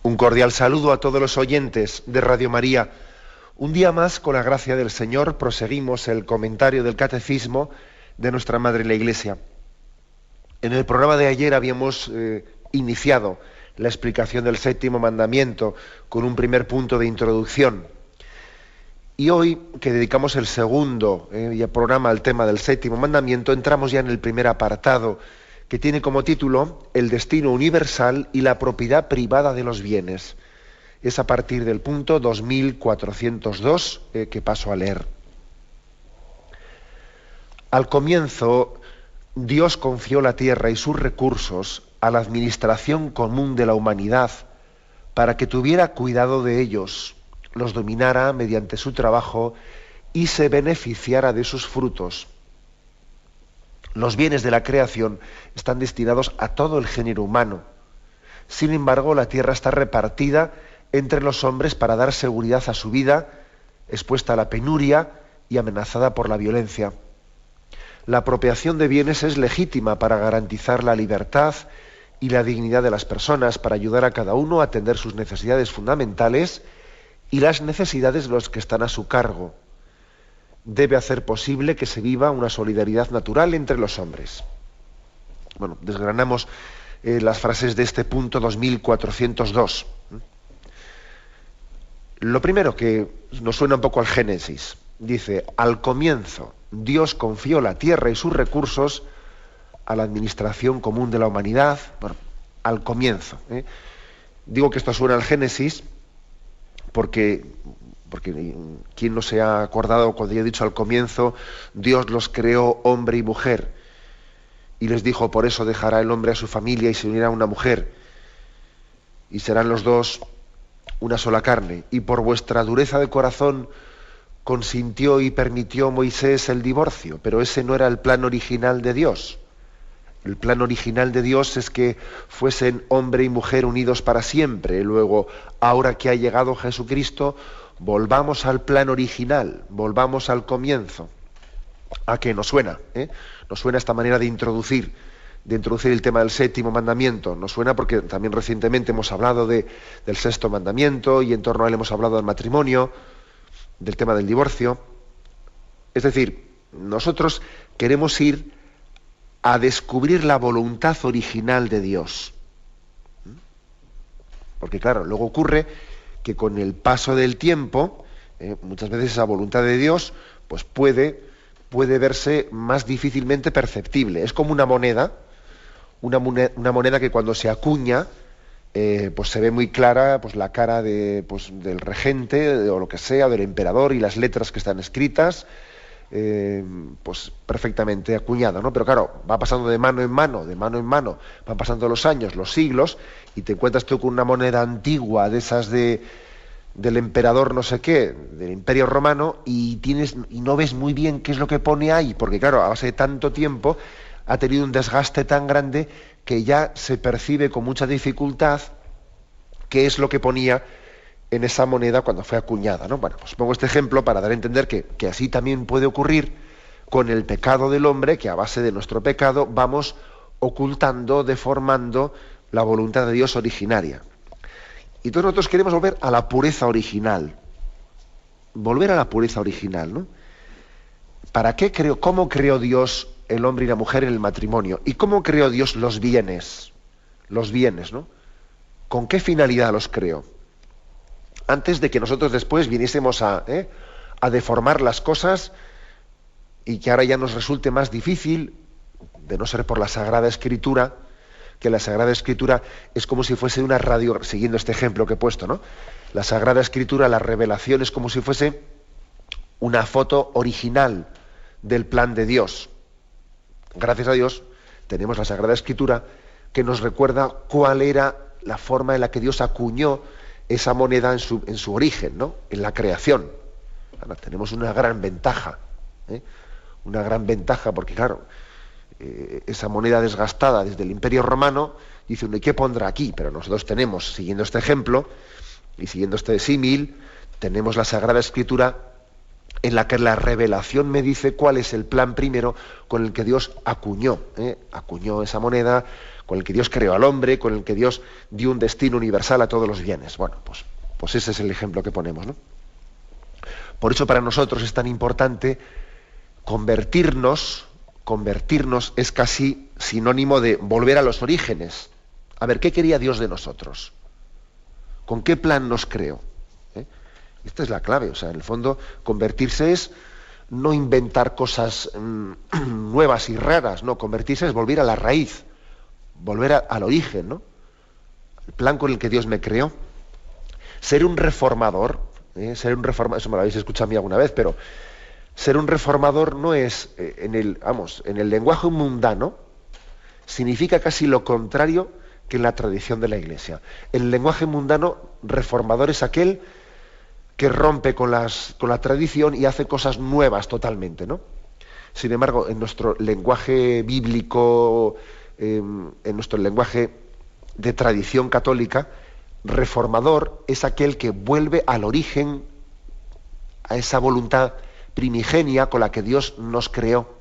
Un cordial saludo a todos los oyentes de Radio María. Un día más, con la gracia del Señor, proseguimos el comentario del Catecismo de nuestra Madre la Iglesia. En el programa de ayer habíamos iniciado la explicación del séptimo mandamiento con un primer punto de introducción. Y hoy, que dedicamos el segundo programa al tema del séptimo mandamiento, entramos ya en el primer apartado, que tiene como título El destino universal y la propiedad privada de los bienes. Es a partir del punto 2402 que paso a leer. Al comienzo, Dios confió la tierra y sus recursos a la administración común de la humanidad para que tuviera cuidado de ellos, los dominara mediante su trabajo y se beneficiara de sus frutos. Los bienes de la creación están destinados a todo el género humano. Sin embargo, la tierra está repartida entre los hombres para dar seguridad a su vida, expuesta a la penuria y amenazada por la violencia. La apropiación de bienes es legítima para garantizar la libertad y la dignidad de las personas, para ayudar a cada uno a atender sus necesidades fundamentales y las necesidades de los que están a su cargo. Debe hacer posible que se viva una solidaridad natural entre los hombres. Bueno, desgranamos las frases de este punto 2402. Lo primero que nos suena un poco al Génesis. Dice, al comienzo, Dios confió la tierra y sus recursos a la administración común de la humanidad. Bueno, al comienzo. Digo que esto suena al Génesis porque ¿quién no se ha acordado cuando yo he dicho al comienzo, Dios los creó hombre y mujer? Y les dijo, por eso dejará el hombre a su familia y se unirá a una mujer, y serán los dos una sola carne. Y por vuestra dureza de corazón consintió y permitió Moisés el divorcio, pero ese no era el plan original de Dios. El plan original de Dios es que fuesen hombre y mujer unidos para siempre. Luego, ahora que ha llegado Jesucristo, volvamos al plan original, volvamos al comienzo. ¿A qué nos suena? Nos suena esta manera de introducir el tema del séptimo mandamiento. Nos suena porque también recientemente hemos hablado del sexto mandamiento y en torno a él hemos hablado del matrimonio, del tema del divorcio. Es decir, nosotros queremos ir a descubrir la voluntad original de Dios. Porque claro, luego ocurre que con el paso del tiempo, muchas veces esa voluntad de Dios pues puede verse más difícilmente perceptible. Es como una moneda que cuando se acuña, pues se ve muy clara pues la cara del regente o lo que sea, del emperador, y las letras que están escritas, pues perfectamente acuñada, ¿no? Pero claro, va pasando de mano en mano, van pasando los años, los siglos, y te encuentras tú con una moneda antigua de esas del emperador no sé qué, del Imperio Romano, y no ves muy bien qué es lo que pone ahí, porque claro, a base de tanto tiempo ha tenido un desgaste tan grande que ya se percibe con mucha dificultad qué es lo que ponía en esa moneda cuando fue acuñada, ¿no? Bueno, pues pongo este ejemplo para dar a entender que así también puede ocurrir con el pecado del hombre, que a base de nuestro pecado vamos ocultando, deformando la voluntad de Dios originaria. Y todos nosotros queremos volver a la pureza original. Volver a la pureza original, ¿no? ¿Para qué cómo creó Dios el hombre y la mujer en el matrimonio? ¿Y cómo creó Dios los bienes? Los bienes, ¿no? ¿Con qué finalidad los creó? Antes de que nosotros después viniésemos a deformar las cosas y que ahora ya nos resulte más difícil, de no ser por la Sagrada Escritura, que la Sagrada Escritura es como si fuese una radio, siguiendo este ejemplo que he puesto, ¿no? La Sagrada Escritura, la revelación, es como si fuese una foto original del plan de Dios. Gracias a Dios tenemos la Sagrada Escritura que nos recuerda cuál era la forma en la que Dios acuñó esa moneda en su origen, ¿no? En la creación. Ahora, tenemos una gran ventaja, una gran ventaja, porque claro, esa moneda desgastada desde el Imperio Romano, dice uno, ¿y qué pondrá aquí? Pero nosotros tenemos, siguiendo este ejemplo y siguiendo este símil, tenemos la Sagrada Escritura en la que la revelación me dice cuál es el plan primero con el que Dios acuñó esa moneda, con el que Dios creó al hombre, con el que Dios dio un destino universal a todos los bienes. Bueno, pues ese es el ejemplo que ponemos, ¿no? Por eso para nosotros es tan importante convertirnos es casi sinónimo de volver a los orígenes. A ver, ¿qué quería Dios de nosotros? ¿Con qué plan nos creó? Esta es la clave. O sea, en el fondo, convertirse es no inventar cosas nuevas y raras, no, convertirse es volver a la raíz, volver al origen, ¿no? El plan con el que Dios me creó. Ser un reformador, eso me lo habéis escuchado a mí alguna vez, pero ser un reformador no es, en el lenguaje mundano, significa casi lo contrario que en la tradición de la Iglesia. En el lenguaje mundano, reformador es aquel que rompe con la tradición y hace cosas nuevas totalmente, ¿no? Sin embargo, en nuestro lenguaje bíblico, en nuestro lenguaje de tradición católica, reformador es aquel que vuelve al origen, a esa voluntad primigenia con la que Dios nos creó.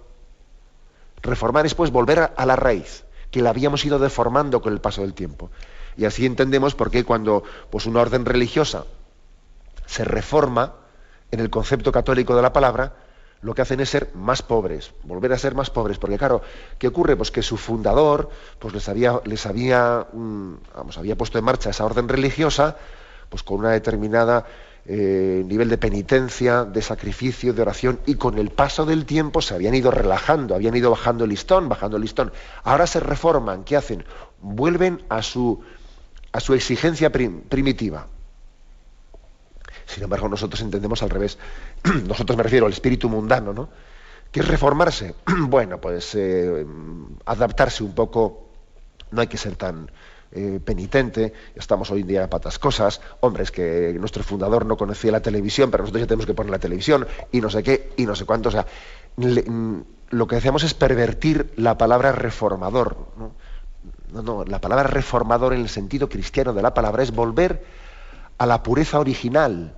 Reformar es pues volver a la raíz, que la habíamos ido deformando con el paso del tiempo. Y así entendemos por qué cuando pues, una orden religiosa se reforma en el concepto católico de la palabra, lo que hacen es ser más pobres, volver a ser más pobres, porque claro, ¿qué ocurre? Pues que su fundador pues había puesto en marcha esa orden religiosa pues con una determinada nivel de penitencia, de sacrificio, de oración, y con el paso del tiempo se habían ido relajando, habían ido bajando el listón. Ahora se reforman, ¿qué hacen? Vuelven a su exigencia primitiva. Sin embargo, nosotros entendemos al revés. Nosotros me refiero al espíritu mundano, ¿no? ¿Qué es reformarse? Bueno, pues adaptarse un poco, no hay que ser tan penitente, estamos hoy en día para otras cosas. Hombre, es que nuestro fundador no conocía la televisión, pero nosotros ya tenemos que poner la televisión, y no sé qué, y no sé cuánto. O sea, lo que hacemos es pervertir la palabra reformador, ¿no? No, la palabra reformador en el sentido cristiano de la palabra es volver a la pureza original,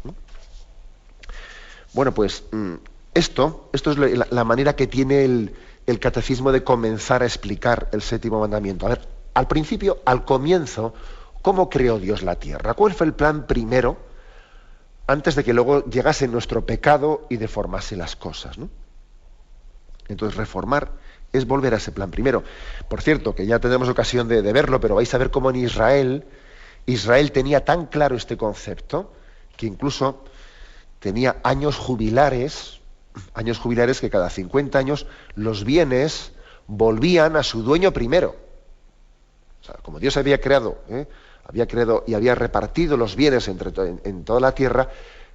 ¿no? Bueno, pues esto es la manera que tiene el catecismo de comenzar a explicar el séptimo mandamiento. A ver, al principio, al comienzo, ¿cómo creó Dios la tierra? ¿Cuál fue el plan primero, antes de que luego llegase nuestro pecado y deformase las cosas, ¿no? Entonces, reformar es volver a ese plan primero. Por cierto, que ya tendremos ocasión de verlo, pero vais a ver cómo en Israel tenía tan claro este concepto que incluso tenía años jubilares que cada 50 años los bienes volvían a su dueño primero. O sea, como Dios había creado y había repartido los bienes en toda la tierra,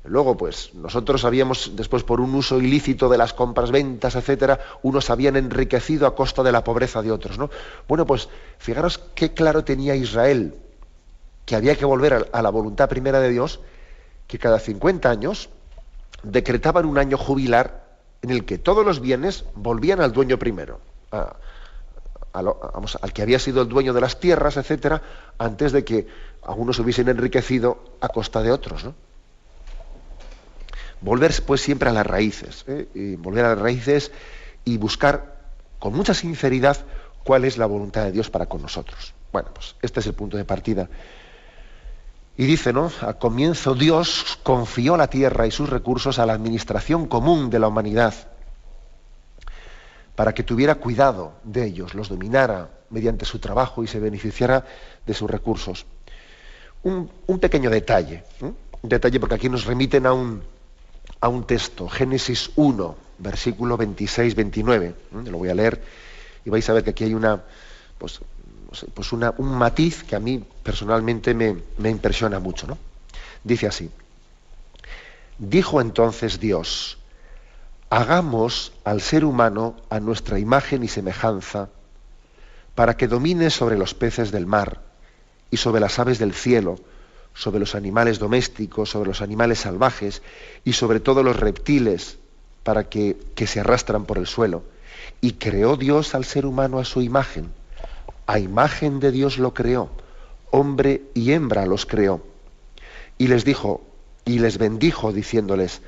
luego pues nosotros habíamos, después por un uso ilícito de las compras, ventas, etcétera, unos habían enriquecido a costa de la pobreza de otros, ¿no? Bueno, pues fijaros qué claro tenía Israel, que había que volver a la voluntad primera de Dios, que cada 50 años decretaban un año jubilar en el que todos los bienes volvían al dueño primero, al que había sido el dueño de las tierras, etcétera, antes de que algunos hubiesen enriquecido a costa de otros, ¿no? Volver pues siempre a las raíces, y volver a las raíces y buscar con mucha sinceridad cuál es la voluntad de Dios para con nosotros. Bueno, pues este es el punto de partida. Y dice, ¿no? Al comienzo Dios confió la tierra y sus recursos a la administración común de la humanidad, para que tuviera cuidado de ellos, los dominara mediante su trabajo y se beneficiara de sus recursos. Un pequeño detalle, un detalle porque aquí nos remiten a un texto, Génesis 1, versículo 26-29. Lo voy a leer y vais a ver que aquí hay un matiz que a mí personalmente me impresiona mucho, ¿no? Dice así: dijo entonces Dios, hagamos al ser humano a nuestra imagen y semejanza, para que domine sobre los peces del mar, y sobre las aves del cielo, sobre los animales domésticos, sobre los animales salvajes, y sobre todos los reptiles, para que se arrastran por el suelo. Y creó Dios al ser humano a su imagen. A imagen de Dios lo creó, hombre y hembra los creó. Y les dijo, y les bendijo, diciéndoles,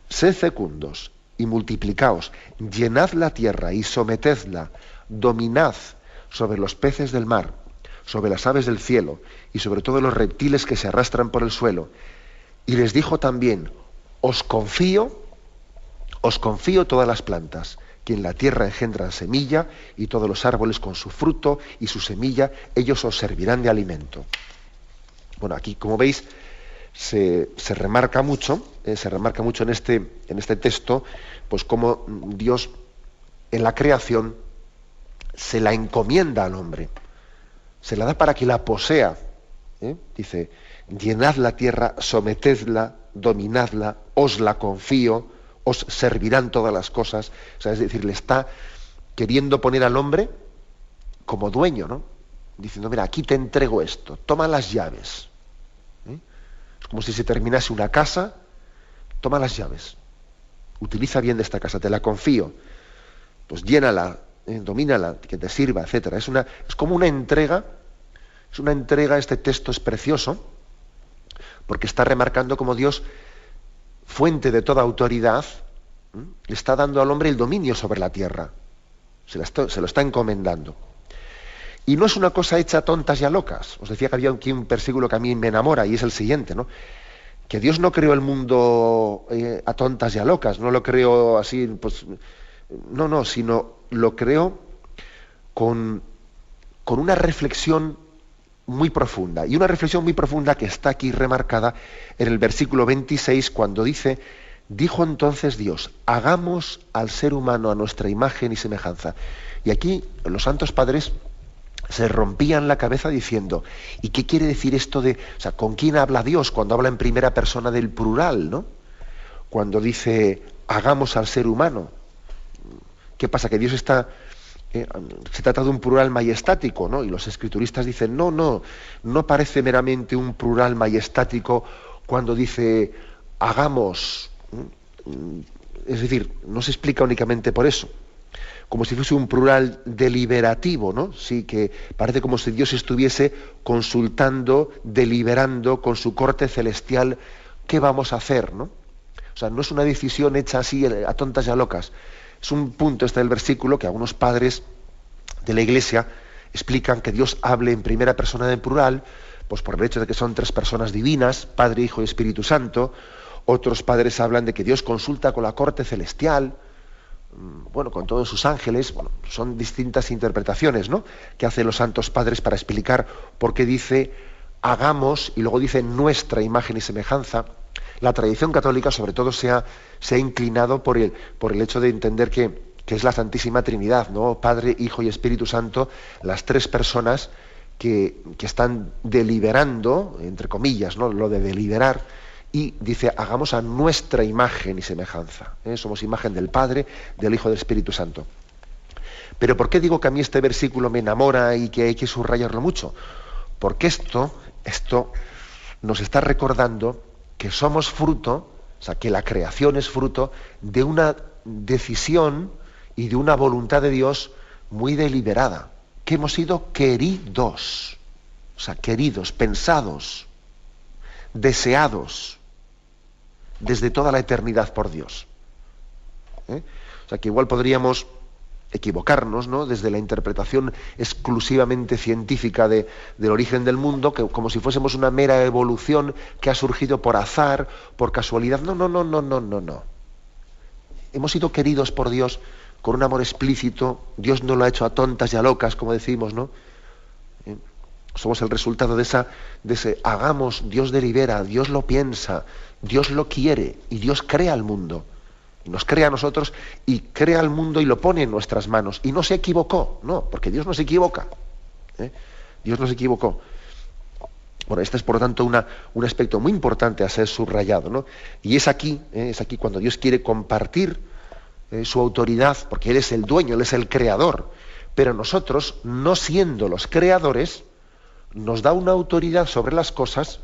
sed fecundos y multiplicaos, llenad la tierra y sometedla, dominad sobre los peces del mar, sobre las aves del cielo y sobre todos los reptiles que se arrastran por el suelo. Y les dijo también, os confío todas las plantas, que en la tierra engendran semilla, y todos los árboles con su fruto y su semilla, ellos os servirán de alimento. Bueno, aquí, como veis, se remarca mucho en este texto, pues cómo Dios en la creación se la encomienda al hombre, se la da para que la posea. Dice, llenad la tierra, sometedla, dominadla, os la confío, os servirán todas las cosas. O sea, es decir, le está queriendo poner al hombre como dueño, ¿no? Diciendo, mira, aquí te entrego esto, toma las llaves. Es como si se terminase una casa, toma las llaves, utiliza bien de esta casa, te la confío, pues llénala, domínala, que te sirva, etcétera. Es como una entrega, este texto es precioso, porque está remarcando como Dios, fuente de toda autoridad, le está dando al hombre el dominio sobre la tierra, se lo está encomendando. Y no es una cosa hecha a tontas y a locas. Os decía que había aquí un versículo que a mí me enamora, y es el siguiente, ¿no? Que Dios no creó el mundo a tontas y a locas, no lo creó así, pues, no, sino lo creó con una reflexión muy profunda, y una reflexión muy profunda que está aquí remarcada en el versículo 26, cuando dice, dijo entonces Dios, hagamos al ser humano a nuestra imagen y semejanza. Y aquí los santos padres se rompían la cabeza diciendo, ¿y qué quiere decir esto de, o sea, con quién habla Dios cuando habla en primera persona del plural, ¿no? Cuando dice, hagamos al ser humano. ¿Qué pasa? Que Dios está, se trata de un plural majestático, ¿no? Y los escrituristas dicen, no parece meramente un plural majestático cuando dice, hagamos. Es decir, no se explica únicamente por eso, como si fuese un plural deliberativo, ¿no? Sí, que parece como si Dios estuviese consultando, deliberando con su corte celestial qué vamos a hacer, ¿no? O sea, no es una decisión hecha así a tontas y a locas. Es un punto este del versículo que algunos padres de la Iglesia explican que Dios hable en primera persona del plural, pues por el hecho de que son tres personas divinas, Padre, Hijo y Espíritu Santo. Otros padres hablan de que Dios consulta con la corte celestial, bueno, con todos sus ángeles. Bueno, son distintas interpretaciones, ¿no?, que hacen los santos padres para explicar por qué dice hagamos y luego dice nuestra imagen y semejanza. La tradición católica sobre todo se ha inclinado por el hecho de entender que es la Santísima Trinidad, ¿no?, Padre, Hijo y Espíritu Santo, las tres personas que están deliberando, entre comillas, ¿no?, lo de deliberar. Y dice, hagamos a nuestra imagen y semejanza. Somos imagen del Padre, del Hijo y del Espíritu Santo. Pero ¿por qué digo que a mí este versículo me enamora y que hay que subrayarlo mucho? Porque esto nos está recordando que somos fruto, o sea, que la creación es fruto de una decisión y de una voluntad de Dios muy deliberada, que hemos sido queridos, o sea, queridos, pensados, deseados desde toda la eternidad por Dios. O sea, que igual podríamos equivocarnos, ¿no?, desde la interpretación exclusivamente científica del origen del mundo, que como si fuésemos una mera evolución que ha surgido por azar, por casualidad. No. Hemos sido queridos por Dios con un amor explícito. Dios no lo ha hecho a tontas y a locas, como decimos, ¿no? Somos el resultado de ese hagamos. Dios delibera, Dios lo piensa, Dios lo quiere, y Dios crea el mundo. Y nos crea a nosotros y crea el mundo y lo pone en nuestras manos. Y no se equivocó, no, porque Dios no se equivoca. Dios no se equivocó. Bueno, este es por lo tanto un aspecto muy importante a ser subrayado, ¿no? Y es aquí cuando Dios quiere compartir su autoridad, porque Él es el dueño, Él es el creador. Pero nosotros, no siendo los creadores, nos da una autoridad sobre las cosas,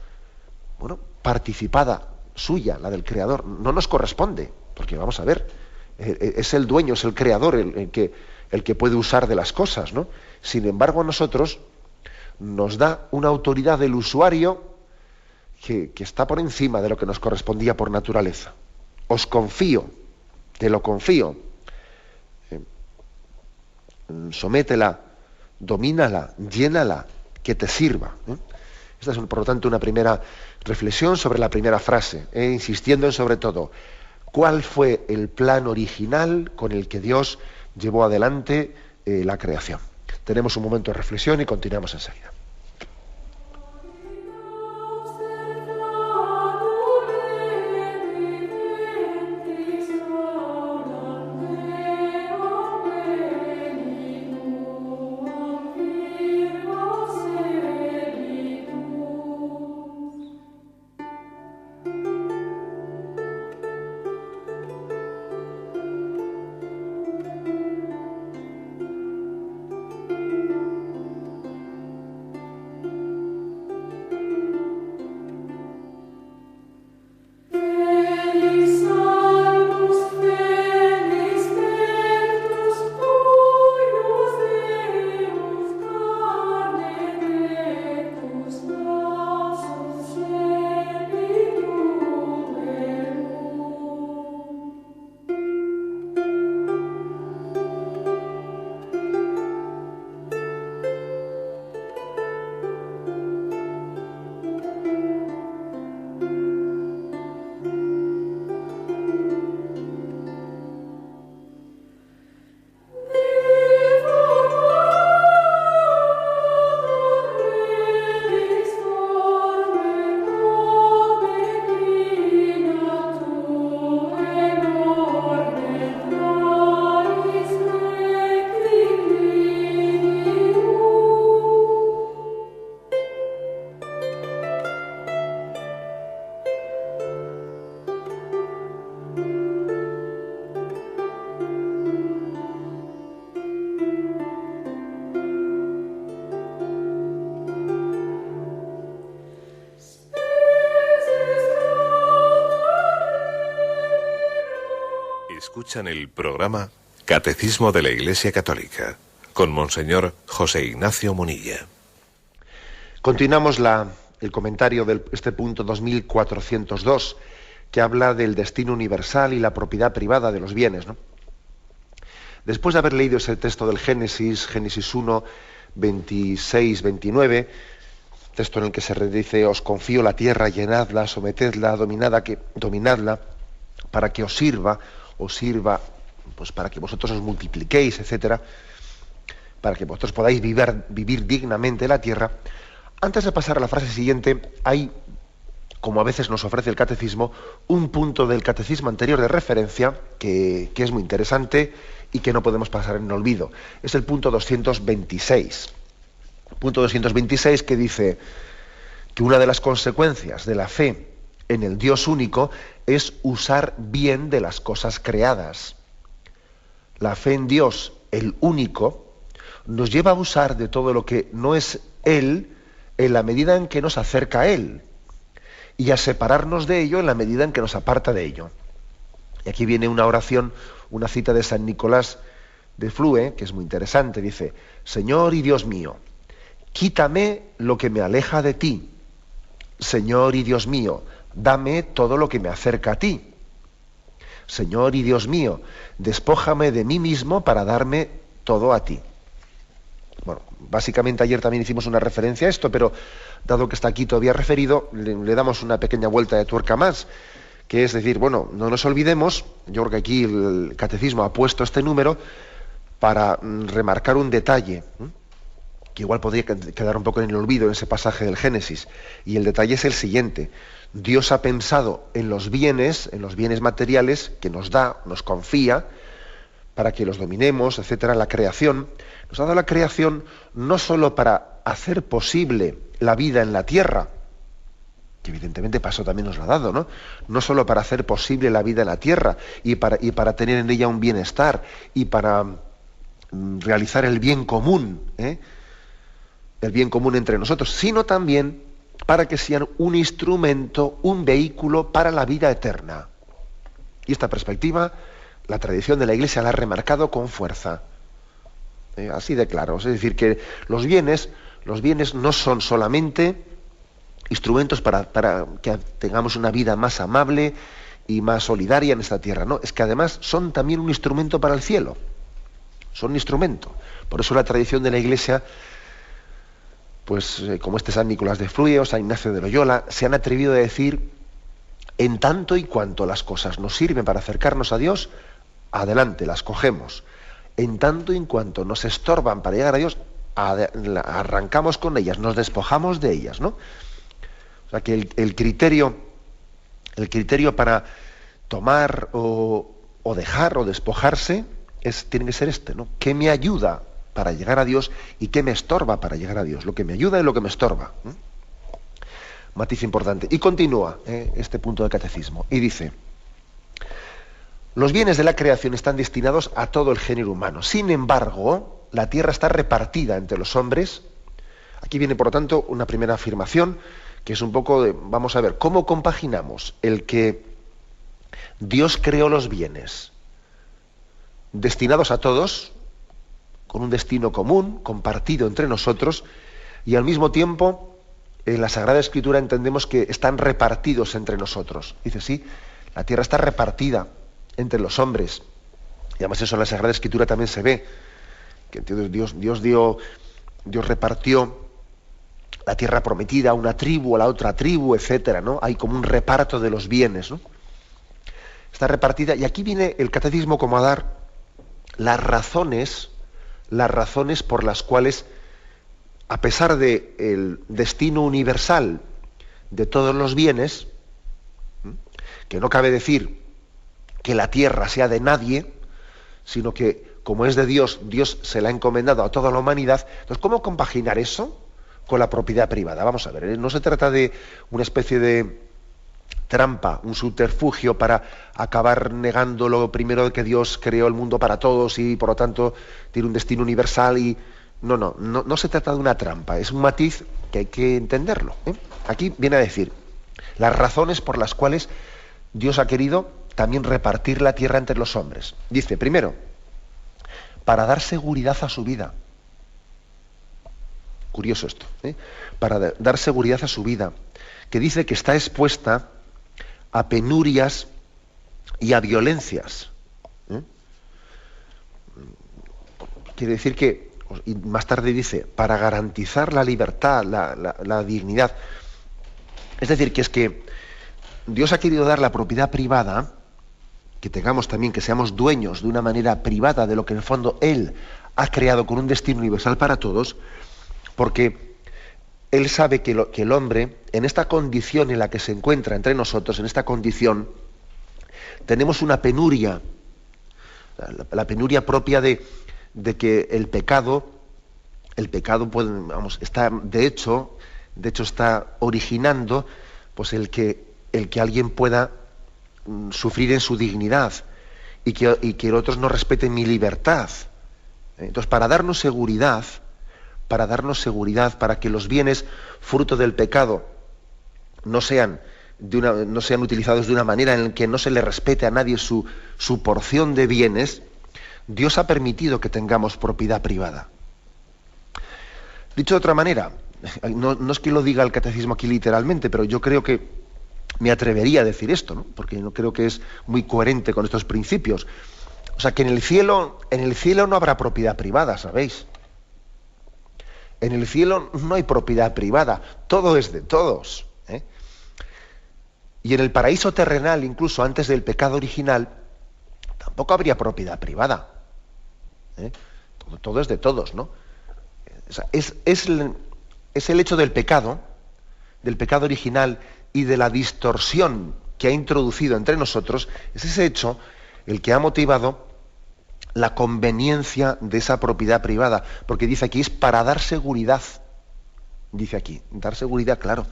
bueno, participada, suya, la del creador. No nos corresponde, porque vamos a ver, es el dueño, es el creador el que puede usar de las cosas, ¿no? Sin embargo, a nosotros nos da una autoridad del usuario que está por encima de lo que nos correspondía por naturaleza. Os confío, te lo confío. sométela, domínala, llénala, que te sirva. Esta es, por lo tanto, una primera reflexión sobre la primera frase, insistiendo en, sobre todo, cuál fue el plan original con el que Dios llevó adelante la creación. Tenemos un momento de reflexión y continuamos enseguida. Escuchan el programa Catecismo de la Iglesia Católica con Monseñor José Ignacio Munilla. Continuamos el comentario de este punto 2402, que habla del destino universal y la propiedad privada de los bienes, ¿no? Después de haber leído ese texto del Génesis 1, 26, 29, texto en el que se dice: os confío la tierra, llenadla, sometedla, dominadla, para que os sirva, pues para que vosotros os multipliquéis, etcétera, para que vosotros podáis vivir dignamente la tierra. Antes de pasar a la frase siguiente, hay, como a veces nos ofrece el catecismo, un punto del catecismo anterior de referencia que es muy interesante y que no podemos pasar en olvido. Es el punto 226. Punto 226, que dice que una de las consecuencias de la fe en el Dios único es usar bien de las cosas creadas. La fe en Dios, el único, nos lleva a usar de todo lo que no es Él en la medida en que nos acerca a Él, y a separarnos de ello en la medida en que nos aparta de ello. Y aquí viene una oración, una cita de San Nicolás de Flue, que es muy interesante. Dice: Señor y Dios mío, quítame lo que me aleja de ti. Señor y Dios mío, dame todo lo que me acerca a ti. Señor y Dios mío, despójame de mí mismo para darme todo a ti. Bueno, básicamente ayer también hicimos una referencia a esto, pero dado que está aquí todavía referido, le damos una pequeña vuelta de tuerca más, que es decir, bueno, no nos olvidemos, yo creo que aquí el catecismo ha puesto este número para remarcar un detalle, que igual podría quedar un poco en el olvido en ese pasaje del Génesis, y el detalle es el siguiente: Dios ha pensado en los bienes materiales que nos da, nos confía, para que los dominemos, etcétera, la creación. Nos ha dado la creación no solo para hacer posible la vida en la tierra, que evidentemente paso también nos lo ha dado, ¿no? No solo para hacer posible la vida en la tierra y para tener en ella un bienestar y para realizar el bien común, el bien común entre nosotros, sino también para que sean un instrumento, un vehículo para la vida eterna. Y esta perspectiva, la tradición de la Iglesia la ha remarcado con fuerza. Así de claro. Es decir, que los bienes no son solamente instrumentos para que tengamos una vida más amable y más solidaria en esta tierra. No, es que además son también un instrumento para el cielo. Son un instrumento. Por eso la tradición de la Iglesia, pues como San Nicolás de Fluvius, San Ignacio de Loyola, se han atrevido a decir: en tanto y cuanto las cosas nos sirven para acercarnos a Dios, adelante, las cogemos. En tanto y en cuanto nos estorban para llegar a Dios, arrancamos con ellas, nos despojamos de ellas, ¿no? O sea que el criterio para tomar o dejar o despojarse tiene que ser este, ¿no? ¿Qué me ayuda para llegar a Dios y qué me estorba para llegar a Dios? Lo que me ayuda y lo que me estorba. Matiz importante. Y continúa este punto del catecismo. Y dice: los bienes de la creación están destinados a todo el género humano. Sin embargo, la tierra está repartida entre los hombres. Aquí viene, por lo tanto, una primera afirmación, que es un poco de, vamos a ver, ¿cómo compaginamos el que Dios creó los bienes destinados a todos, con un destino común, compartido entre nosotros, y al mismo tiempo en la Sagrada Escritura entendemos que están repartidos entre nosotros? Dice, sí, la tierra está repartida entre los hombres, y además eso en la Sagrada Escritura también se ve, que Dios repartió la tierra prometida a una tribu, a la otra tribu, etcétera, ¿no? Hay como un reparto de los bienes, ¿no? Está repartida, y aquí viene el catecismo como a dar las razones por las cuales, a pesar del destino universal de todos los bienes, que no cabe decir que la tierra sea de nadie, sino que como es de Dios, Dios se la ha encomendado a toda la humanidad. Entonces, ¿cómo compaginar eso con la propiedad privada? Vamos a ver, no se trata de una especie de trampa, un subterfugio para acabar negando lo primero de que Dios creó el mundo para todos y por lo tanto tiene un destino universal y... No se trata de una trampa, es un matiz que hay que entenderlo. Aquí viene a decir las razones por las cuales Dios ha querido también repartir la tierra entre los hombres. Dice, primero, para dar seguridad a su vida. Curioso esto, para dar seguridad a su vida, que dice que está expuesta a penurias y a violencias. Quiere decir que, y más tarde dice, para garantizar la libertad, la dignidad. Es decir, que es que Dios ha querido dar la propiedad privada, que tengamos también, que seamos dueños de una manera privada de lo que en el fondo Él ha creado con un destino universal para todos, porque Él sabe que el hombre, en esta condición en la que se encuentra entre nosotros, en esta condición, tenemos una penuria, la penuria propia de que el pecado puede, está, de hecho está originando pues el que alguien pueda sufrir en su dignidad y que otros no respeten mi libertad. Entonces, para darnos seguridad, para que los bienes fruto del pecado no sean utilizados de una manera en la que no se le respete a nadie su porción de bienes, Dios ha permitido que tengamos propiedad privada. Dicho de otra manera, no es que lo diga el catecismo aquí literalmente, pero yo creo que me atrevería a decir esto, ¿no? Porque no creo que es muy coherente con estos principios. O sea, que en el cielo no habrá propiedad privada, ¿sabéis? En el cielo no hay propiedad privada, todo es de todos. Y en el paraíso terrenal, incluso antes del pecado original, tampoco habría propiedad privada. Todo es de todos, ¿no? O sea, es el hecho del pecado original y de la distorsión que ha introducido entre nosotros, es ese hecho el que ha motivado la conveniencia de esa propiedad privada, porque dice aquí es para dar seguridad. Dice aquí, dar seguridad, claro,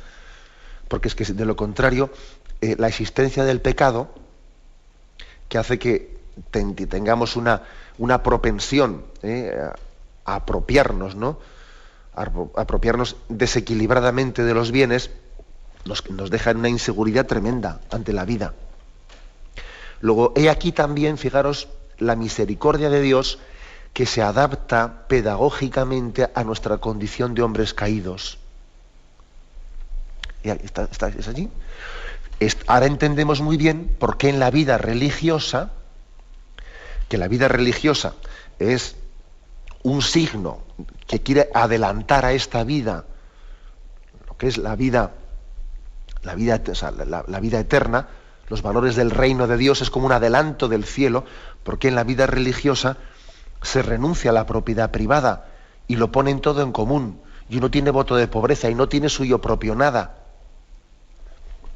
porque es que de lo contrario, la existencia del pecado, que hace que tengamos una propensión a apropiarnos, ¿no? A apropiarnos desequilibradamente de los bienes, nos deja en una inseguridad tremenda ante la vida. Luego, he aquí también, fijaros, la misericordia de Dios que se adapta pedagógicamente a nuestra condición de hombres caídos. ¿Es allí? Ahora entendemos muy bien por qué en la vida religiosa, que la vida religiosa es un signo que quiere adelantar a esta vida, lo que es la vida, o sea, la vida eterna, los valores del reino de Dios, es como un adelanto del cielo, porque en la vida religiosa se renuncia a la propiedad privada y lo ponen todo en común, y uno tiene voto de pobreza y no tiene suyo propio nada.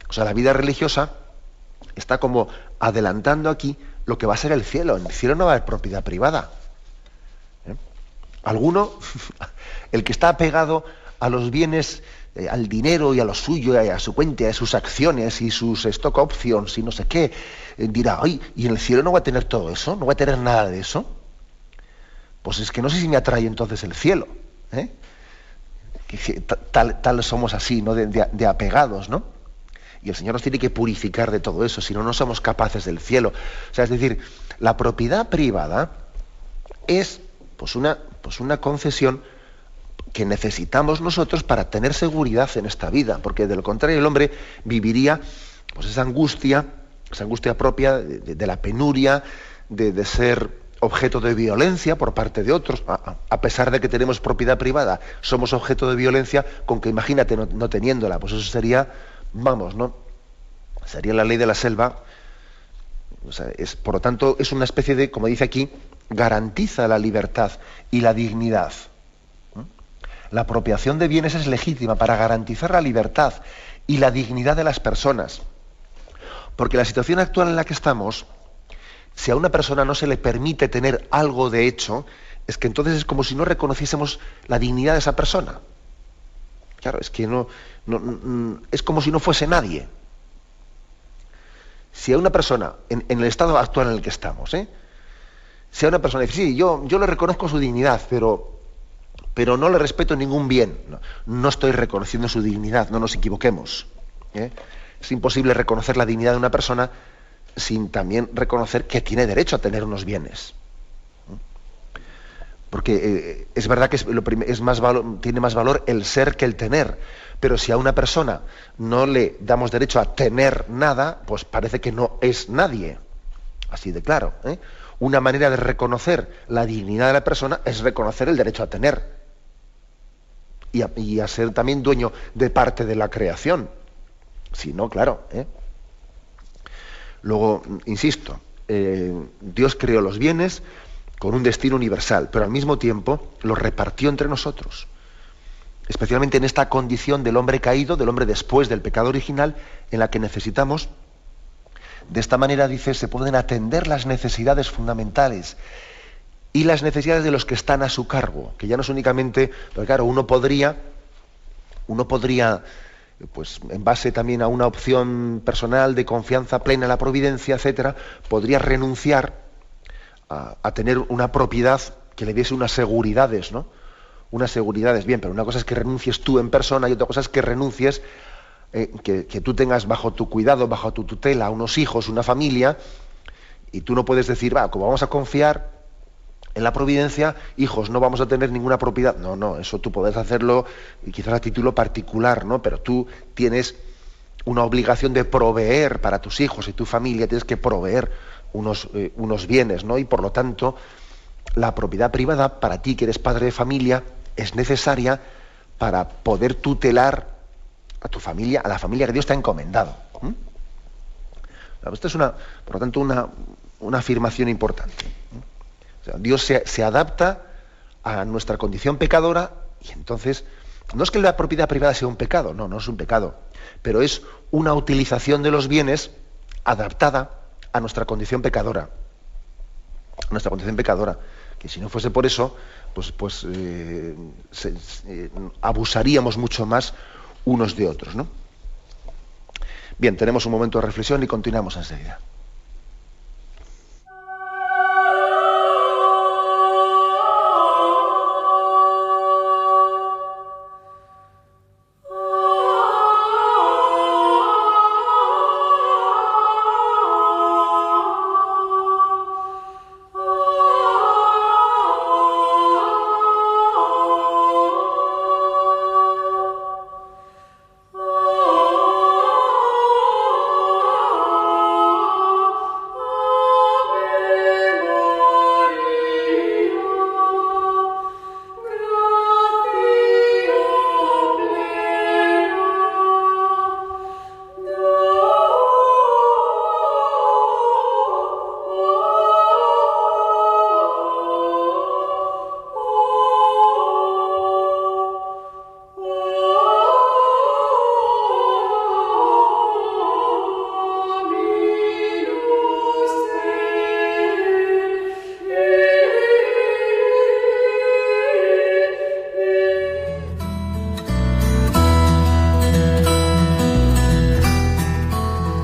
O sea, la vida religiosa está como adelantando aquí lo que va a ser el cielo. En el cielo no va a haber propiedad privada. Alguno, el que está apegado a los bienes, al dinero y a lo suyo, y a su cuenta, a sus acciones y sus stock options y no sé qué, dirá, ay, ¿y en el cielo no va a tener todo eso? ¿No va a tener nada de eso? Pues es que no sé si me atrae entonces el cielo. Que tal somos así, ¿no? De apegados, ¿no? Y el Señor nos tiene que purificar de todo eso, si no, no somos capaces del cielo. O sea, es decir, la propiedad privada es pues una concesión que necesitamos nosotros para tener seguridad en esta vida, porque de lo contrario el hombre viviría pues esa angustia propia de la penuria, de ser objeto de violencia por parte de otros. A pesar de que tenemos propiedad privada, somos objeto de violencia, con que imagínate no teniéndola, pues eso sería, vamos, ¿no? Sería la ley de la selva. O sea, por lo tanto, es una especie de, como dice aquí, garantiza la libertad y la dignidad. La apropiación de bienes es legítima para garantizar la libertad y la dignidad de las personas. Porque la situación actual en la que estamos, si a una persona no se le permite tener algo de hecho, es que entonces es como si no reconociésemos la dignidad de esa persona. Claro, es que no es como si no fuese nadie. Si a una persona, en el estado actual en el que estamos, si a una persona dice, sí, yo le reconozco su dignidad, pero no le respeto ningún bien, no estoy reconociendo su dignidad, no nos equivoquemos. Es imposible reconocer la dignidad de una persona sin también reconocer que tiene derecho a tener unos bienes. Porque es verdad que tiene más valor el ser que el tener, pero si a una persona no le damos derecho a tener nada, pues parece que no es nadie. Así de claro. Una manera de reconocer la dignidad de la persona es reconocer el derecho a tener y a ser también dueño de parte de la creación. Si no, claro. Luego, insisto, Dios creó los bienes con un destino universal, pero al mismo tiempo los repartió entre nosotros. Especialmente en esta condición del hombre caído, del hombre después del pecado original, en la que necesitamos, de esta manera, dice, se pueden atender las necesidades fundamentales y las necesidades de los que están a su cargo, que ya no es únicamente, porque claro, uno podría, pues en base también a una opción personal de confianza plena en la providencia, etcétera, podría renunciar a tener una propiedad que le diese unas seguridades, ¿no? Unas seguridades, bien, pero una cosa es que renuncies tú en persona y otra cosa es que renuncies, que tú tengas bajo tu cuidado, bajo tu tutela, unos hijos, una familia, y tú no puedes decir, como vamos a confiar en la providencia, hijos, no vamos a tener ninguna propiedad. No, eso tú puedes hacerlo quizás a título particular, ¿no? Pero tú tienes una obligación de proveer para tus hijos y tu familia, tienes que proveer unos bienes, ¿no? Y por lo tanto, la propiedad privada, para ti que eres padre de familia, es necesaria para poder tutelar a tu familia, a la familia que Dios te ha encomendado. Esta es por lo tanto, una afirmación importante. O sea, Dios se adapta a nuestra condición pecadora y entonces, no es que la propiedad privada sea un pecado, no es un pecado, pero es una utilización de los bienes adaptada a nuestra condición pecadora. Nuestra condición pecadora, que si no fuese por eso, pues abusaríamos mucho más unos de otros, ¿no? Bien, tenemos un momento de reflexión y continuamos enseguida.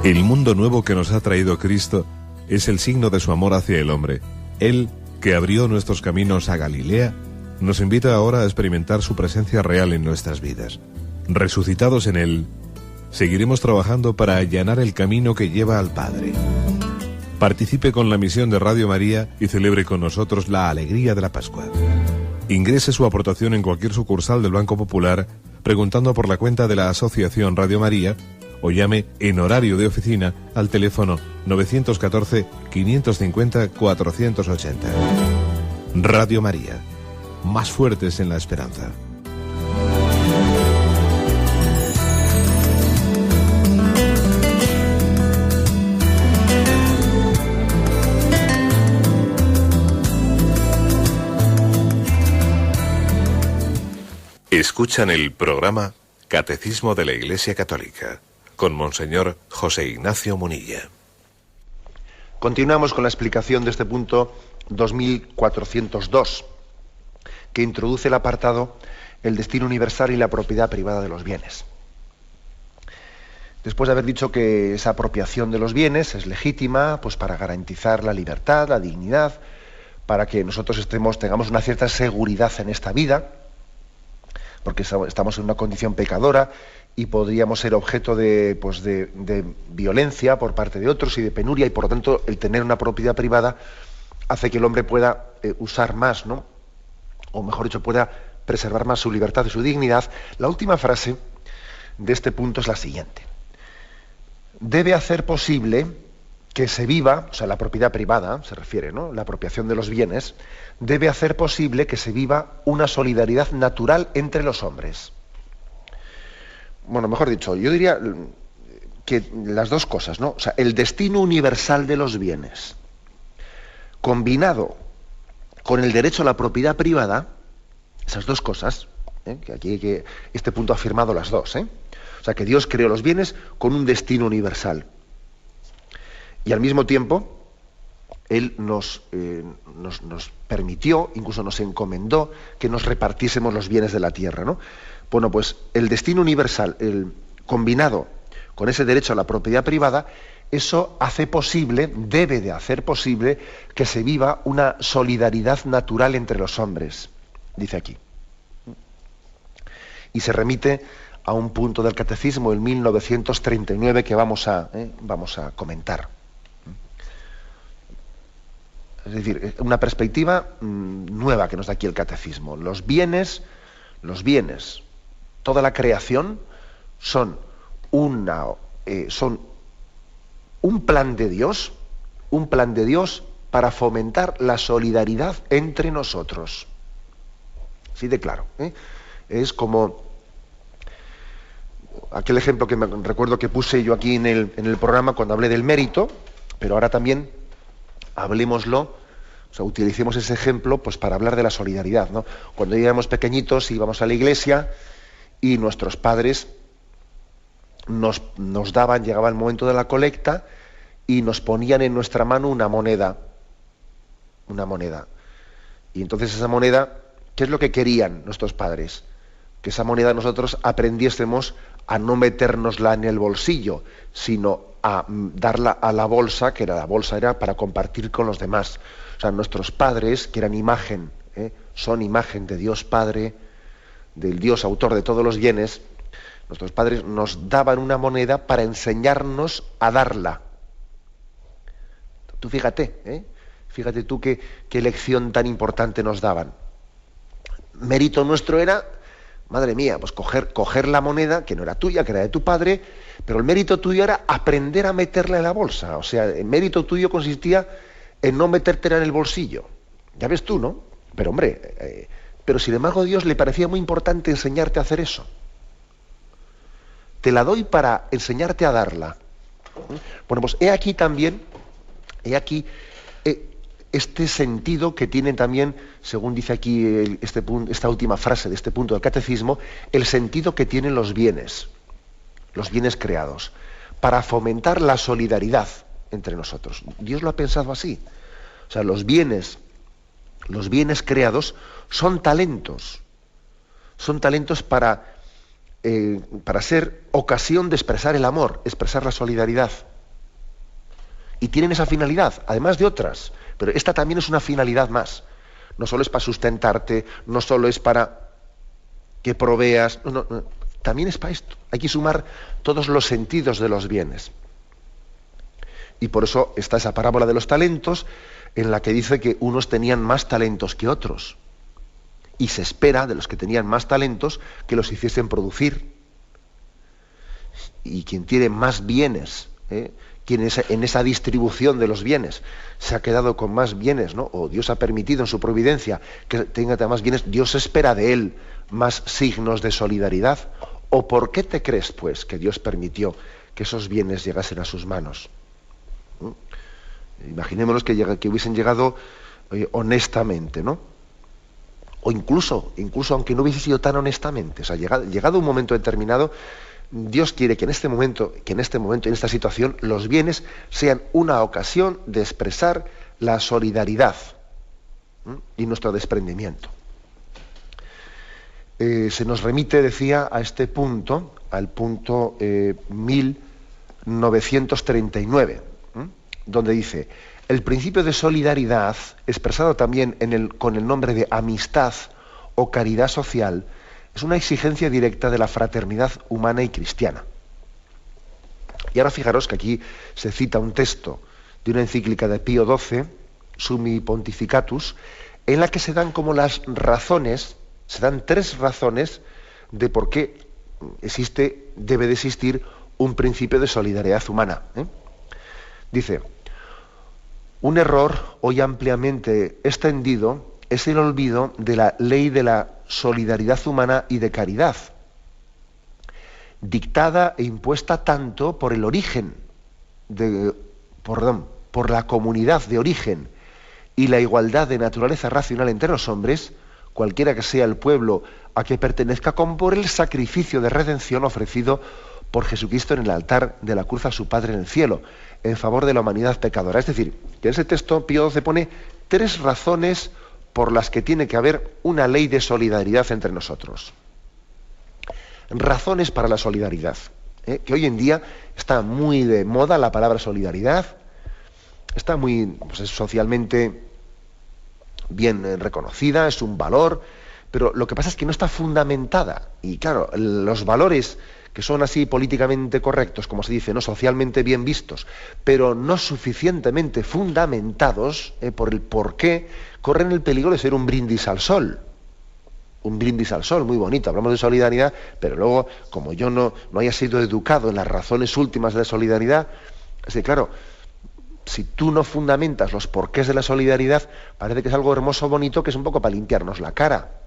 El mundo nuevo que nos ha traído Cristo es el signo de su amor hacia el hombre. Él, que abrió nuestros caminos a Galilea, nos invita ahora a experimentar su presencia real en nuestras vidas. Resucitados en Él, seguiremos trabajando para allanar el camino que lleva al Padre. Participe con la misión de Radio María y celebre con nosotros la alegría de la Pascua. Ingrese su aportación en cualquier sucursal del Banco Popular preguntando por la cuenta de la Asociación Radio María o llame en horario de oficina al teléfono 914-550-480. Radio María, más fuertes en la esperanza. Escuchan el programa Catecismo de la Iglesia Católica con Monseñor José Ignacio Munilla. Continuamos con la explicación de este punto 2402, que introduce el apartado el destino universal y la propiedad privada de los bienes. Después de haber dicho que esa apropiación de los bienes es legítima, pues para garantizar la libertad, la dignidad, para que nosotros tengamos una cierta seguridad en esta vida, porque estamos en una condición pecadora y podríamos ser objeto de violencia por parte de otros y de penuria, y por lo tanto el tener una propiedad privada hace que el hombre pueda usar más, ¿no? O mejor dicho, pueda preservar más su libertad y su dignidad. La última frase de este punto es la siguiente: debe hacer posible que se viva, o sea, la propiedad privada se refiere, ¿no? La apropiación de los bienes debe hacer posible que se viva una solidaridad natural entre los hombres. Bueno, mejor dicho, yo diría que las dos cosas, ¿no? O sea, el destino universal de los bienes, combinado con el derecho a la propiedad privada, esas dos cosas, que aquí este punto ha afirmado las dos, o sea, que Dios creó los bienes con un destino universal. Y al mismo tiempo, Él nos permitió, incluso nos encomendó, que nos repartiésemos los bienes de la tierra, ¿no? Bueno, pues el destino universal, combinado con ese derecho a la propiedad privada, eso hace posible, debe de hacer posible, que se viva una solidaridad natural entre los hombres, dice aquí. Y se remite a un punto del Catecismo, el 1939, que vamos a comentar. Es decir, una perspectiva nueva que nos da aquí el Catecismo. Los bienes, toda la creación son un plan de Dios para fomentar la solidaridad entre nosotros. Así de claro. Es como aquel ejemplo que me recuerdo que puse yo aquí en el programa cuando hablé del mérito, pero ahora también hablemoslo, o sea, utilicemos ese ejemplo pues para hablar de la solidaridad, ¿no? Cuando éramos pequeñitos íbamos a la iglesia y nuestros padres nos daban, llegaba el momento de la colecta y nos ponían en nuestra mano una moneda. Y entonces esa moneda, ¿qué es lo que querían nuestros padres? Que esa moneda nosotros aprendiésemos a no metérnosla en el bolsillo, sino a darla a la bolsa, que la bolsa era para compartir con los demás. O sea, nuestros padres, que eran imagen, son imagen de Dios Padre, del Dios autor de todos los bienes, nuestros padres nos daban una moneda para enseñarnos a darla. Tú fíjate tú qué lección tan importante nos daban. Mérito nuestro era, madre mía, pues coger la moneda, que no era tuya, que era de tu padre, pero el mérito tuyo era aprender a meterla en la bolsa. O sea, el mérito tuyo consistía en no metértela en el bolsillo. Ya ves tú, ¿no? Pero hombre, pero sin embargo a Dios le parecía muy importante enseñarte a hacer eso. Te la doy para enseñarte a darla. Bueno, pues he aquí este sentido que tiene también, según dice aquí esta última frase de este punto del Catecismo, el sentido que tienen los bienes creados, para fomentar la solidaridad entre nosotros. Dios lo ha pensado así. O sea, los bienes creados son talentos para ser ocasión de expresar el amor, expresar la solidaridad. y tienen esa finalidad, además de otras, pero esta también es una finalidad más. No solo es para sustentarte, no solo es para que proveas, no, también es para esto. Hay que sumar todos los sentidos de los bienes. Y por eso está esa parábola de los talentos, en la que dice que unos tenían más talentos que otros. Y se espera de los que tenían más talentos que los hiciesen producir. Y quien tiene más bienes, quien en esa distribución de los bienes se ha quedado con más bienes, ¿no? O Dios ha permitido en su providencia que tenga más bienes, Dios espera de él más signos de solidaridad. ¿O por qué te crees, pues, que Dios permitió que esos bienes llegasen a sus manos? Imaginémonos que hubiesen llegado honestamente, ¿no? O incluso aunque no hubiese sido tan honestamente, o sea, llegado un momento determinado, Dios quiere que en este momento, en esta situación, los bienes sean una ocasión de expresar la solidaridad y nuestro desprendimiento. Se nos remite, decía, a este punto, al punto 1939, donde dice: el principio de solidaridad, expresado también con el nombre de amistad o caridad social, es una exigencia directa de la fraternidad humana y cristiana. Y ahora fijaros que aquí se cita un texto de una encíclica de Pío XII, Summi Pontificatus, en la que se dan como las razones, se dan 3 razones de por qué debe de existir un principio de solidaridad humana. Dice: un error hoy ampliamente extendido es el olvido de la ley de la solidaridad humana y de caridad, dictada e impuesta tanto por el origen, por la comunidad de origen y la igualdad de naturaleza racional entre los hombres, cualquiera que sea el pueblo a que pertenezca, como por el sacrificio de redención ofrecido por Jesucristo en el altar de la cruz a su Padre en el cielo, en favor de la humanidad pecadora. Es decir, que en ese texto Pío XII pone 3 razones por las que tiene que haber una ley de solidaridad entre nosotros. Razones para la solidaridad, que hoy en día está muy de moda la palabra solidaridad, está muy, pues, es socialmente bien reconocida, es un valor, pero lo que pasa es que no está fundamentada. Y claro, los valores que son así políticamente correctos, como se dice, no socialmente bien vistos, pero no suficientemente fundamentados por el porqué, corren el peligro de ser un brindis al sol. Un brindis al sol, muy bonito, hablamos de solidaridad, pero luego, como yo no haya sido educado en las razones últimas de la solidaridad, es que claro, si tú no fundamentas los porqués de la solidaridad, parece que es algo hermoso, bonito, que es un poco para limpiarnos la cara.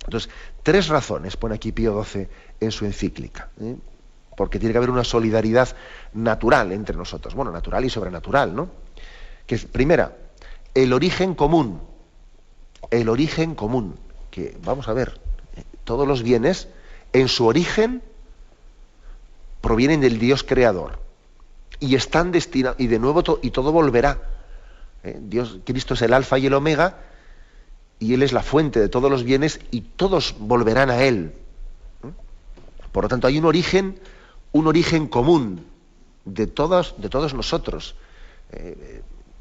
Entonces, 3 razones pone aquí Pío XII en su encíclica, porque tiene que haber una solidaridad natural entre nosotros, bueno, natural y sobrenatural, ¿no? Que es, primera, el origen común, que vamos a ver, todos los bienes en su origen provienen del Dios creador y están destinados, y de nuevo y todo volverá. Cristo es el alfa y el omega, y Él es la fuente de todos los bienes y todos volverán a Él. Por lo tanto, hay un origen común de todos nosotros.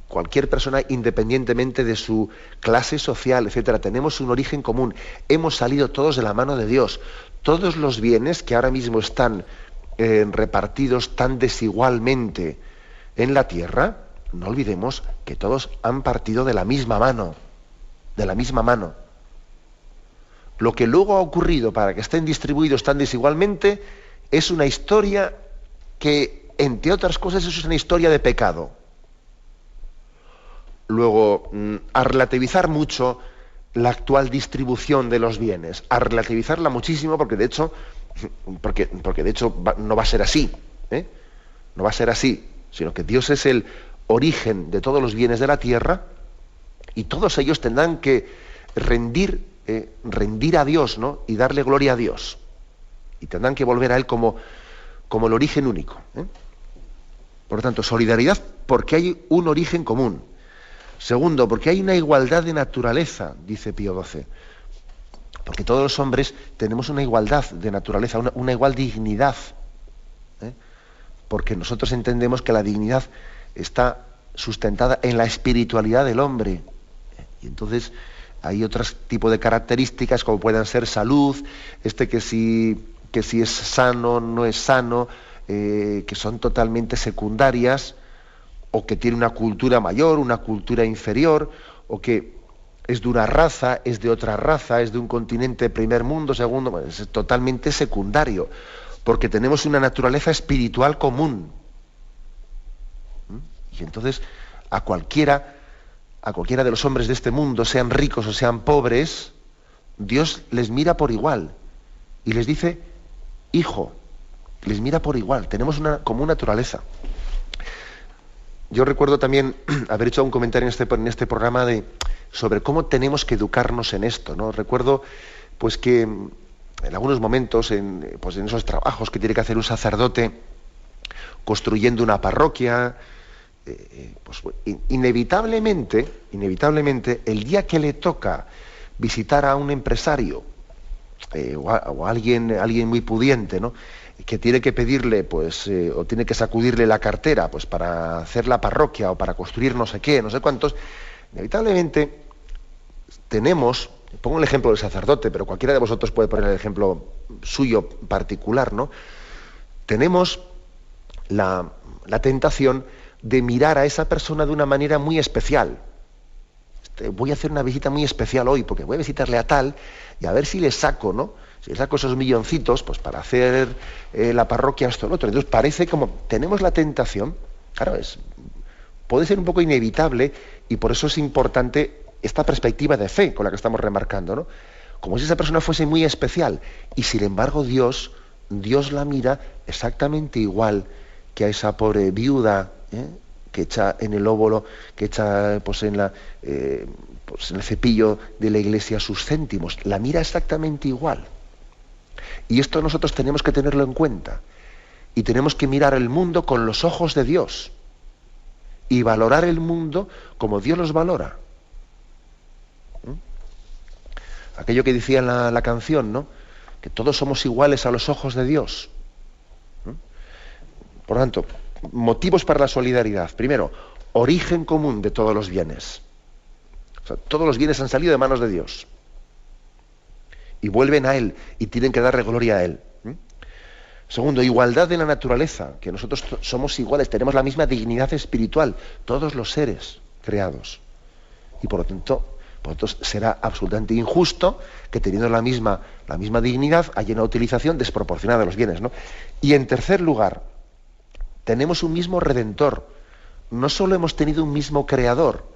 Cualquier persona, independientemente de su clase social, etcétera, tenemos un origen común. Hemos salido todos de la mano de Dios. Todos los bienes que ahora mismo están repartidos tan desigualmente en la tierra, no olvidemos que todos han partido de la misma mano. Lo que luego ha ocurrido para que estén distribuidos tan desigualmente es una historia que, entre otras cosas, es una historia de pecado. Luego, a relativizar mucho la actual distribución de los bienes, a relativizarla muchísimo, porque de hecho no va a ser así, no va a ser así, sino que Dios es el origen de todos los bienes de la tierra, y todos ellos tendrán que rendir a Dios, ¿no? Y darle gloria a Dios. Y tendrán que volver a Él como el origen único. Por lo tanto, solidaridad porque hay un origen común. Segundo, porque hay una igualdad de naturaleza, dice Pío XII. Porque todos los hombres tenemos una igualdad de naturaleza, una igual dignidad. porque nosotros entendemos que la dignidad está sustentada en la espiritualidad del hombre. Y entonces hay otros tipos de características, como puedan ser salud, que si es sano, no es sano, que son totalmente secundarias, o que tiene una cultura mayor, una cultura inferior, o que es de una raza, es de otra raza, es de un continente primer mundo, segundo, es totalmente secundario, porque tenemos una naturaleza espiritual común. Y entonces a cualquiera de los hombres de este mundo, sean ricos o sean pobres, Dios les mira por igual y les dice hijo, les mira por igual, tenemos una común naturaleza. Yo recuerdo también haber hecho un comentario en este programa sobre cómo tenemos que educarnos en esto, ¿no? Recuerdo pues que en algunos momentos, en esos trabajos que tiene que hacer un sacerdote construyendo una parroquia, pues inevitablemente, el día que le toca visitar a un empresario o a alguien muy pudiente, ¿no?, que tiene que pedirle, pues, o tiene que sacudirle la cartera, pues, para hacer la parroquia o para construir no sé qué, no sé cuántos, inevitablemente tenemos, pongo el ejemplo del sacerdote, pero cualquiera de vosotros puede poner el ejemplo suyo particular, ¿no? Tenemos la tentación de mirar a esa persona de una manera muy especial. Voy a hacer una visita muy especial hoy, porque voy a visitarle a tal, y a ver si le saco, ¿no? Si le saco esos milloncitos, pues para hacer la parroquia, esto, lo otro. Entonces parece como, tenemos la tentación, claro, puede ser un poco inevitable, y por eso es importante esta perspectiva de fe con la que estamos remarcando, ¿no? Como si esa persona fuese muy especial, y sin embargo Dios la mira exactamente igual que a esa pobre viuda, que echa en el óbolo, que echa pues en el cepillo de la iglesia sus céntimos, la mira exactamente igual. Y esto nosotros tenemos que tenerlo en cuenta, y tenemos que mirar el mundo con los ojos de Dios y valorar el mundo como Dios los valora. Aquello que decía la canción, ¿no?, que todos somos iguales a los ojos de Dios. Por lo tanto, motivos para la solidaridad. Primero, origen común de todos los bienes. O sea, todos los bienes han salido de manos de Dios y vuelven a Él y tienen que darle gloria a Él. Segundo, igualdad de la naturaleza, que nosotros somos iguales, tenemos la misma dignidad espiritual, todos los seres creados. Y por lo tanto será absolutamente injusto que teniendo la misma dignidad haya una utilización desproporcionada de los bienes, ¿no? Y en tercer lugar, tenemos un mismo Redentor. No solo hemos tenido un mismo Creador,